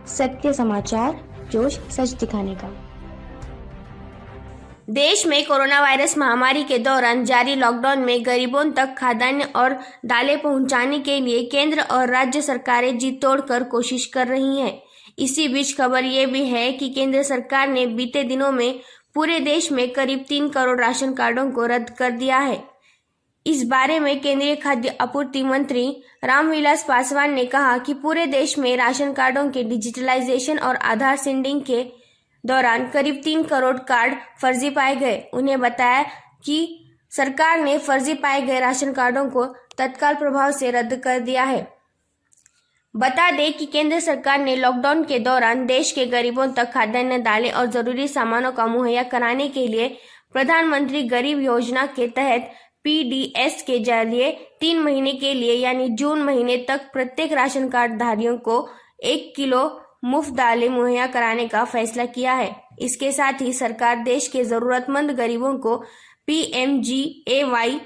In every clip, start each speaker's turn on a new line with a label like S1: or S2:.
S1: सत्य समाचार, जोश सच दिखाने का।
S2: देश में कोरोना वायरस महामारी के दौरान जारी लॉकडाउन में गरीबों तक खाद्यान्न और दालें पहुंचाने के लिए केंद्र और राज्य सरकारें जी तोड़कर कोशिश कर रही हैं। इसी बीच खबर ये भी है कि केंद्र सरकार ने बीते दिनों में पूरे देश में करीब 3 करोड़ राशन कार्डों को रद्द कर दिया है। इस बारे में केंद्रीय खाद्य आपूर्ति मंत्री रामविलास पासवान ने कहा कि पूरे देश में राशन कार्डों के डिजिटलाइजेशन और आधार सीडिंग के दौरान करीब 3 करोड़ कार्ड फर्जी पाए गए। उन्हें बताया कि सरकार ने फर्जी पाए गए राशन कार्डों को तत्काल प्रभाव से रद्द कर दिया है। बता दें कि केंद्र सरकार ने लॉकडाउन के दौरान देश के गरीबों तक खाद्यान्न, दालें और जरूरी सामानों का मुहैया कराने के लिए प्रधानमंत्री गरीब योजना के तहत PDS के जरिए 3 महीने के लिए यानी जून महीने तक प्रत्येक राशन कार्ड धारियों को 1 किलो मुफ्त दालें मुहैया कराने का फैसला किया है। इसके साथ ही सरकार देश के जरूरतमंद गरीबों को PMGAY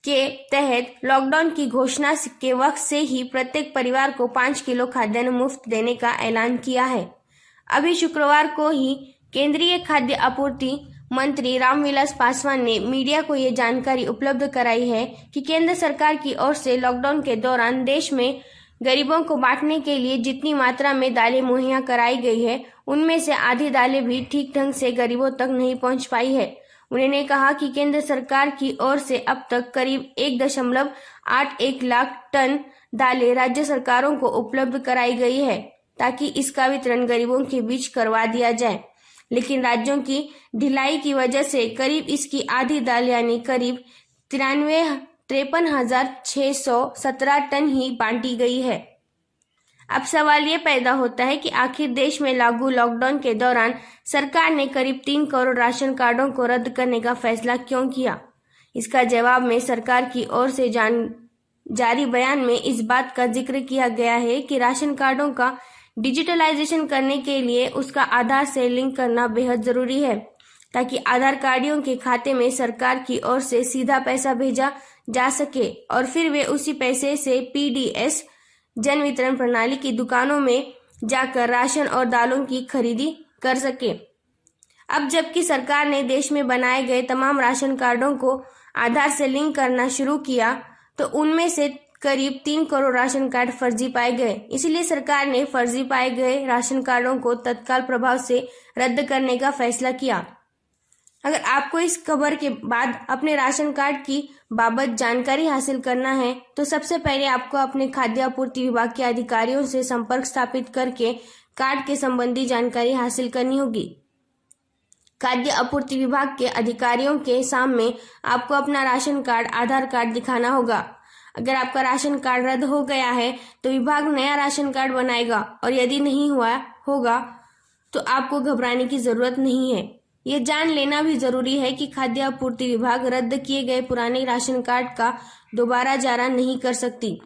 S2: के तहत लॉकडाउन की घोषणा के वक्त से ही प्रत्येक परिवार को 5 किलो खाद्यान्न मुफ्त देने का ऐलान किया है। अभी शुक्रवार को ही केंद्रीय खाद्य आपूर्ति मंत्री रामविलास पासवान ने मीडिया को ये जानकारी उपलब्ध कराई है कि केंद्र सरकार की ओर से लॉकडाउन के दौरान देश में गरीबों को बांटने के लिए जितनी मात्रा में दालें मुहैया कराई गई है, उनमें से आधी दालें भी ठीक ढंग से गरीबों तक नहीं पहुंच पाई है। उन्होंने कहा कि केंद्र सरकार की ओर से अब तक करीब 1.81 लाख टन दालें राज्य सरकारों को उपलब्ध कराई गई है ताकि इसका वितरण गरीबों के बीच करवा दिया जाए, लेकिन राज्यों की ढिलाई की वजह से करीब इसकी आधी दाल यानी करीब 53,617 टन ही बांटी गई है। अब सवाल ये पैदा होता है कि आखिर देश में लागू लॉकडाउन के दौरान सरकार ने करीब 3 करोड़ राशन कार्डों को रद्द करने का फैसला क्यों किया। इसका जवाब में सरकार की ओर से जारी बयान में इस बात का जिक्र किया गया है कि राशन कार्डों का डिजिटलाइजेशन करने के लिए उसका आधार से लिंक करना बेहद जरूरी है ताकि आधार कार्डियों के खाते में सरकार की ओर से सीधा पैसा भेजा जा सके और फिर वे उसी पैसे से PDS जन वितरण प्रणाली की दुकानों में जाकर राशन और दालों की खरीदी कर सके। अब जबकि सरकार ने देश में बनाए गए तमाम राशन कार्डों को आधार से लिंक करना शुरू किया तो उनमें से करीब 3 करोड़ राशन कार्ड फर्जी पाए गए। इसलिए सरकार ने फर्जी पाए गए राशन कार्डों को तत्काल प्रभाव से रद्द करने का फैसला किया। अगर आपको इस खबर के बाद अपने राशन कार्ड की बाबत जानकारी हासिल करना है तो सबसे पहले आपको अपने खाद्य आपूर्ति विभाग के अधिकारियों से संपर्क स्थापित करके कार्ड के संबंधी जानकारी हासिल करनी होगी। खाद्य आपूर्ति विभाग के अधिकारियों के सामने आपको अपना राशन कार्ड, आधार कार्ड दिखाना होगा। अगर आपका राशन कार्ड रद्द हो गया है तो विभाग नया राशन कार्ड बनाएगा और यदि नहीं हुआ होगा तो आपको घबराने की जरूरत नहीं है। ये जान लेना भी जरूरी है कि खाद्य आपूर्ति विभाग रद्द किए गए पुराने राशन कार्ड का दोबारा जारी नहीं कर सकती।